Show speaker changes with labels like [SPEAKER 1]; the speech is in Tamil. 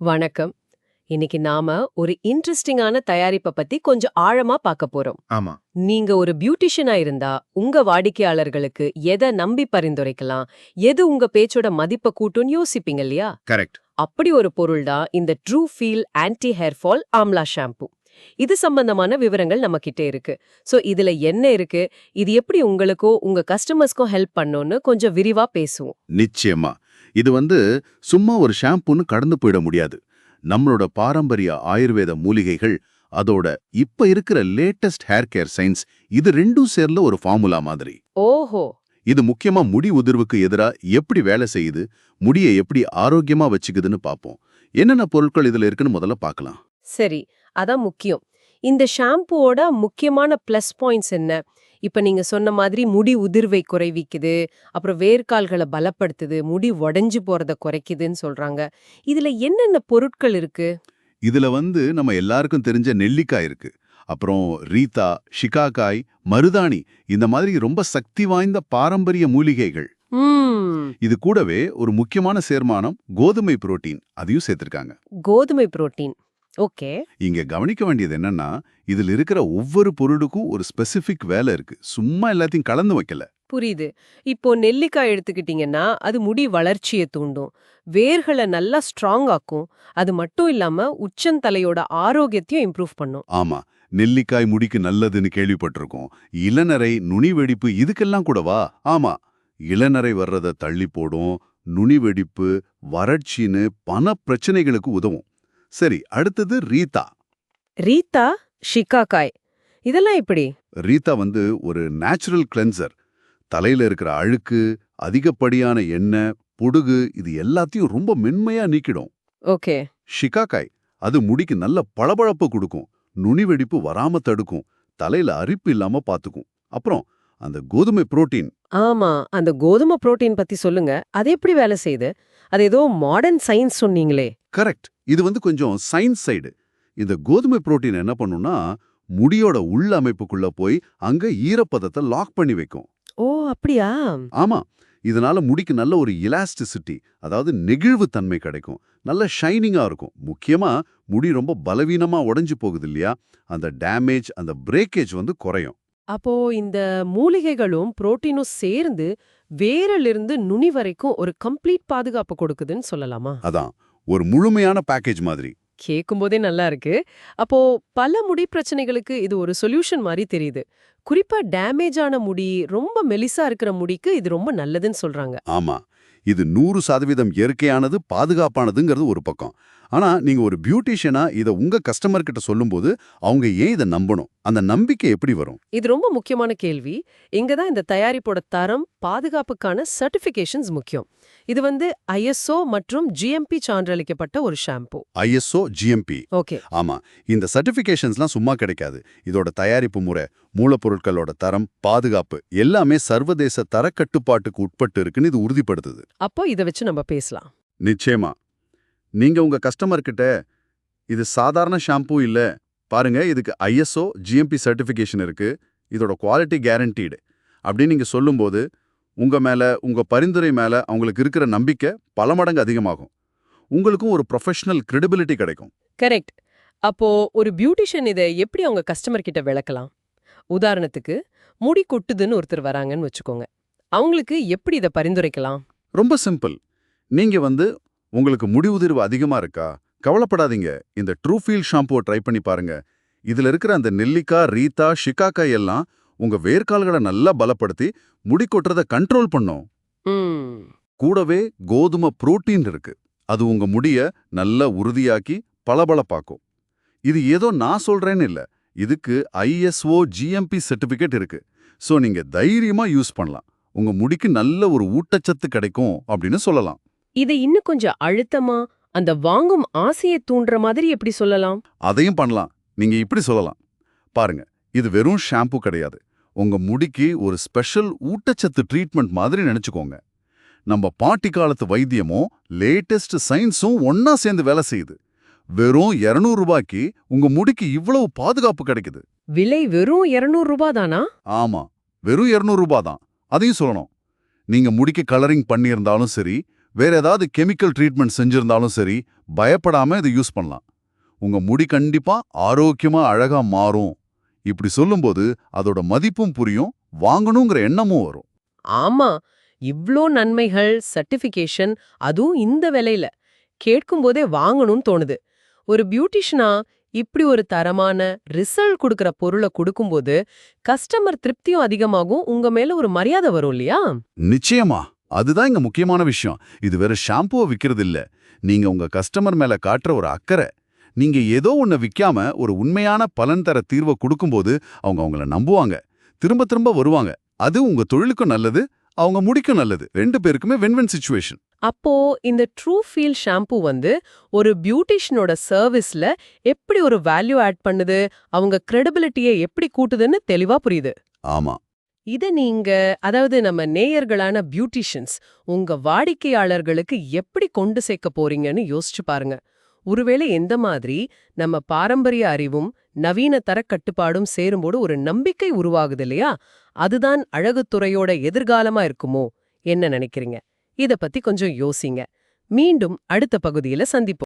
[SPEAKER 1] வணக்கம். இன்னைக்கு நாம ஒரு இன்ட்ரெஸ்டிங்கான தயாரிப்ப பத்தி கொஞ்சம் ஆழமா பார்க்க போறோம்.
[SPEAKER 2] ஆமா.
[SPEAKER 1] நீங்க ஒரு பியூட்டிஷியனா இருந்தா, உங்க வாடிக்கையாளர்களுக்கு எத நம்பி பரிந்துரைக்கலாம், எது உங்க பேச்சோட மதிப்ப கூட்டும்னு யோசிப்பீங்க இல்லையா?
[SPEAKER 2] கரெக்ட்.
[SPEAKER 1] அப்படி ஒரு பொருள் தான் இந்த true feel anti hair fall amla shampoo. இது சம்பந்தமான விவரங்கள் நம்ம கிட்ட இருக்கு. சோ இதுல என்ன இருக்கு, இது எப்படி உங்களுக்கோ உங்க கஸ்டமர்ஸ்க்கோ ஹெல்ப் பண்ணும்னு கொஞ்சம் விரிவா பேசுவோம்.
[SPEAKER 2] நிச்சயமா. இது சும்மா ஒரு ஷாம்புன்னு கடந்து போயிட முடியாது. நம்மளோட பாரம்பரிய ஆயுர்வேத மூலிகைகள், அதோட இப்ப இருக்கிற லேட்டஸ்ட் ஹேர் கேர் சயின்ஸ், இது ரெண்டும் சேர்ல ஒரு ஃபார்முலா மாதிரி.
[SPEAKER 1] ஓஹோ!
[SPEAKER 2] இது முக்கியமா முடி உதிர்வுக்கு எதிரா எப்படி வேலை செய்யுது, முடிய எப்படி ஆரோக்கியமா வச்சுக்குதுன்னு பார்ப்போம். என்னென்ன பொருட்கள் இதுல இருக்குன்னு முதல்ல பார்க்கலாம்.
[SPEAKER 1] சரி, அதான் முக்கியம். இந்த ஷாம்புவோட முக்கியமான ப்ளஸ் பாயிண்ட்ஸ் என்ன? இப்ப நீங்க சொன்ன மாதிரி முடி உதிர்வை குறைவிக்குது, அப்புறம் வேர்க்கால்கள பலப்படுத்துது, முடி உடைஞ்சு போறத குறைக்குதுன்னு சொல்றாங்க. இதுல என்னென்ன பொருட்கள் இருக்கு?
[SPEAKER 2] இதுல நம்ம எல்லாருக்கும் தெரிஞ்ச நெல்லிக்காய் இருக்கு. அப்புறம் ரீதா, ஷிகாகாய், மருதாணி, இந்த மாதிரி ரொம்ப சக்தி வாய்ந்த பாரம்பரிய மூலிகைகள்.
[SPEAKER 1] ம்.
[SPEAKER 2] இது கூடவே ஒரு முக்கியமான சேர்மானம் கோதுமை புரோட்டீன், அதையும் சேர்த்திருக்காங்க.
[SPEAKER 1] கோதுமை புரோட்டீன். ஓகே.
[SPEAKER 2] இங்க கவனிக்க வேண்டியது என்னன்னா, இதில் இருக்கிற ஒவ்வொரு பொருளுக்கும் ஒரு ஸ்பெசிபிக் வேலை இருக்கு. சும்மா எல்லாத்தையும் கலந்து வைக்கல.
[SPEAKER 1] புரியுது. இப்போ நெல்லிக்காய் எடுத்துக்கிட்டீங்கன்னா, அது முடி வளர்ச்சிய தூண்டும். வேர்கள நல்லா ஸ்ட்ராங் ஆக்கும். அது மட்டும் இல்லாம உச்சந்தலையோட ஆரோக்கியத்தையும் இம்ப்ரூவ் பண்ணும்.
[SPEAKER 2] ஆமா, நெல்லிக்காய் முடிக்கு நல்லதுன்னு கேள்விப்பட்டிருக்கோம். இளநரை, நுனி வெடிப்பு இதுக்கெல்லாம் கூடவா? ஆமா, இளநரை வர்றத தள்ளி போடும். நுனி வெடிப்பு, வறட்சின்னு பல பிரச்சனைகளுக்கு உதவும். சரி, அடுத்தது ரீதா.
[SPEAKER 1] ரீத்தா, ஷிகாகாய் இதெல்லாம் எப்படி?
[SPEAKER 2] ரீதா ஒரு நேச்சுரல் கிளென்சர். தலையில இருக்கிற அழுக்கு, அதிகப்படியான எண்ணெய், பொடுகு இது எல்லாத்தையும் ரொம்ப மென்மையா நீக்கிடும்.
[SPEAKER 1] ஓகே.
[SPEAKER 2] ஷிகாகாய் அது முடிக்கு நல்ல பளபளப்பு கொடுக்கும். நுனி வெடிப்பு வராம தடுக்கும். தலையில அரிப்பு இல்லாம பாத்துக்கும். அப்புறம் அந்த கோதுமை புரோட்டீன்.
[SPEAKER 1] ஆமா, அந்த கோதுமை புரோட்டீன் பத்தி சொல்லுங்க. அது எப்படி வேலை செய்யுது? அது ஏதோ மாடர்ன் சயின்ஸ் சொன்னீங்களே.
[SPEAKER 2] கரெக்ட். இது கொஞ்சம் சயின்ஸ் சைடு. இந்த கோதுமை புரோட்டீன் என்ன பண்ணும்னா, முடியோட உள் அமைப்புக்குள்ள போய் அங்க ஈரப்பதத்தை லாக் பண்ணி வைக்கும்.
[SPEAKER 1] ஓ, அப்படியா?
[SPEAKER 2] ஆமா, இதனால முடிக்கு நல்ல ஒரு எலாஸ்டிசிட்டி, அதாவது நெகிழ்வு தன்மை கிடைக்கும். நல்ல ஷைனிங்கா இருக்கும். முக்கியமா முடி ரொம்ப பலவீனமா உடைஞ்சு போகுது இல்லையா, அந்த டேமேஜ், அந்த பிரேக்கேஜ் குறையும்.
[SPEAKER 1] அப்போ இந்த மூலிகைகளும் புரோட்டீனும் சேர்ந்து வேரிலிருந்து நுனி வரைக்கும் ஒரு கம்ப்ளீட் பாதுகாப்பு கொடுக்குதுன்னு சொல்லலாமா?
[SPEAKER 2] அதான், ஒரு முழுமையான பேக்கேஜ் மாதிரி.
[SPEAKER 1] கேட்கும்போதே நல்லா இருக்கு. அப்போ பல முடி பிரச்சனைகளுக்கு இது ஒரு சொல்யூஷன் மாதிரி தெரியுது. குறிப்பா டேமேஜ் ஆன முடி, ரொம்ப மெலிசா இருக்கிற முடிக்கு இது ரொம்ப நல்லதுன்னு சொல்றாங்க.
[SPEAKER 2] ஆமா, இது 100% இயற்கையானது, பாதுகாப்பானதுங்கிறது ஒரு பக்கம். ஆனா நீங்க ஒரு பியூட்டிஷியனா இத உங்க கஸ்டமர் கிட்ட சொல்லும்போது அவங்க ஏன் இதை நம்பணும்? அந்த நம்பிக்கை எப்படி வரும்?
[SPEAKER 1] இது ரொம்ப முக்கியமான கேள்வி. இங்க தான் இந்த தயாரிப்போட தரம், பாதுகாப்புக்கான சர்டிபிகேஷன்ஸ் முக்கியம். இது ISO மற்றும் GMP சான்றளிக்கப்பட்ட ஒரு ஷாம்பு.
[SPEAKER 2] ISO, GMP.
[SPEAKER 1] ஓகே.
[SPEAKER 2] ஆமா, இந்த சர்டிபிகேஷன்ஸ்லாம் சும்மா கிடைக்காது. இதோட தயாரிப்பு முறை, மூலப்பொருட்களோட தரம், பாதுகாப்பு எல்லாமே சர்வதேச தரக்கட்டுப்பாட்டுக்கு உட்பட்டு இருக்குன்னு இது உறுதிப்படுத்துது.
[SPEAKER 1] அப்போ இத வச்சு நம்ம பேசலாம்.
[SPEAKER 2] நிச்சயமா. நீங்க உங்க கஸ்டமர் கிட்ட இது சாதாரண ஷாம்பு இல்ல, பாருங்க இதுக்கு ISO, GMP சர்டிபிகேஷன் இருக்கு, இதோட குவாலிட்டி கேரண்டீடு அப்படின்னு நீங்க சொல்லும்போது, உங்க மேல, உங்க பரிந்துரை மேல அவங்களுக்கு இருக்கிற நம்பிக்கை பல மடங்கு அதிகமாகும். உங்களுக்கும் ஒரு ப்ரொஃபஷனல் கிரெடிபிலிட்டி கிடைக்கும்.
[SPEAKER 1] கரெக்ட். அப்போ ஒரு பியூட்டிஷியன் இத எப்படி அவங்க கஸ்டமர் கிட்ட விளக்கலாம்? உதாரணத்துக்கு, முடி கொட்டுதுன்னு ஒருத்தர் வராங்கன்னு வச்சுக்கோங்க. அவங்களுக்கு எப்படி இத பரிந்துரைக்கலாம்?
[SPEAKER 2] ரொம்ப சிம்பிள். நீங்க உங்களுக்கு முடி உதிர்வு அதிகமா இருக்கா? கவலைப்படாதீங்க. இந்த ட்ரூஃபீல் ஷாம்புவை ட்ரை பண்ணி பாருங்க. இதுல இருக்கிற அந்த நெல்லிக்காய், ரீதா, ஷிகாக்காய் எல்லாம் உங்க வேர்க்கால்களை நல்லா பலப்படுத்தி முடி கொட்டுறத கண்ட்ரோல் பண்ணும்.
[SPEAKER 1] ம்.
[SPEAKER 2] கூடவே கோதுமை புரோட்டீன் இருக்கு. அது உங்க முடிய நல்லா உறுதியாக்கி பளபளப்பாக்கும். இது ஏதோ நான் சொல்றேன்னு இல்ல. இதுக்கு ISO, GMP சர்டிபிகேட் இருக்கு. சோ நீங்க தைரியமா யூஸ் பண்ணலாம். உங்க முடிக்கு நல்ல ஒரு ஊட்டச்சத்து கிடைக்கும் அப்படின்னு சொல்லலாம்.
[SPEAKER 1] இதை இன்னும் கொஞ்சம் அழுத்தமா, அந்த வாங்கும் ஆசையை தூண்டுற மாதிரி எப்படி சொல்லலாம்?
[SPEAKER 2] அதையும் பண்ணலாம். நீங்க இப்படி சொல்லலாம். பாருங்க, இது வெறும் ஷாம்பு கிடையாது. உங்க முடிக்கு ஒரு ஸ்பெஷல் ஊட்டச்சத்து ட்ரீட்மெண்ட் மாதிரி நினைச்சுக்கோங்க. நம்ம பாட்டி காலத்து வைத்தியமும் லேட்டஸ்ட் சயின்ஸும் ஒன்னா சேர்ந்து வேலை செய்யுது. வெறும் 200 ரூபாய்க்கு உங்க முடிக்கு இவ்வளவு பாதுகாப்பு கிடைக்குது.
[SPEAKER 1] விலை வெறும் 200 ரூபாய் தானா?
[SPEAKER 2] ஆமா, வெறும் 200 ரூபாய் தான். அதையும் சொல்லணும். நீங்க முடிக்கு கலரிங் பண்ணியிருந்தாலும் சரி, வேற ஏதாவது கெமிக்கல் ட்ரீட்மெண்ட் செஞ்சிருந்தாலும் சரி, பயப்படாம இதை யூஸ் பண்ணலாம். உங்க முடி கண்டிப்பா ஆரோக்கியமா அழகா மாறும். இப்படி சொல்லும்போது அதோட மதிப்பும் புரியும், வாங்கணுங்கிற எண்ணமும் வரும்.
[SPEAKER 1] ஆமா, இவ்ளோ நன்மைகள், சர்டிஃபிகேஷன், அதுவும் இந்த விலையில கேட்கும்போதே வாங்கணும்னு தோணுது. ஒரு பியூட்டிஷியனா இப்படி ஒரு தரமான ரிசல்ட் குடுக்கற பொருள குடுக்கும்போது கஸ்டமர் திருப்தியும் அதிகமாகும், உங்க மேல ஒரு மரியாதை வரும் இல்லையா?
[SPEAKER 2] நிச்சயமா. அதுதான் இங்க முக்கியமான விஷயம். இது வெறும் ஷாம்புவை விக்கிறது இல்ல. நீங்க உங்க கஸ்டமர் மேல காட்டுற ஒரு அக்கறை. நீங்க ஏதோ ஒண்ண விக்காம ஒரு உண்மையான பலன் தர தீர்வை கொடுக்கும்போது அவங்க உங்கள நம்புவாங்க. திரும்ப திரும்ப வருவாங்க. அது உங்க தொழிலுக்கும் நல்லது, அவங்க முடிக்கும் நல்லது. 2 பேருக்குமே வின்-வின் சிச்சுவேஷன்.
[SPEAKER 1] அப்போ இந்த ட்ரூ ஃபீல் ஷாம்பு ஒரு பியூட்டிஷியனோட சர்வீஸ்ல எப்படி ஒரு வேல்யூ ஆட் பண்ணுது, அவங்க கிரெடிபிலிட்டியை எப்படி கூட்டுதுன்னு தெளிவா புரியுது.
[SPEAKER 2] ஆமா.
[SPEAKER 1] இத நீங்க, அதாவது நம்ம நேயர்களான பியூட்டிஷியன்ஸ், உங்க வாடிக்கையாளர்களுக்கு எப்படி கொண்டு சேர்க்க போறீங்கன்னு யோசிச்சு பாருங்க. ஒருவேளை எந்த மாதிரி நம்ம பாரம்பரிய அறிவும் நவீன தரக்கட்டுப்பாடும் சேரும்போது ஒரு நம்பிக்கை உருவாகுது இல்லையா? அதுதான் அழகுத்துறையோட எதிர்காலமா இருக்குமோ? என்ன நினைக்கிறீங்க? இத பத்தி கொஞ்சம் யோசிங்க. மீண்டும் அடுத்த பகுதியில சந்திப்போம்.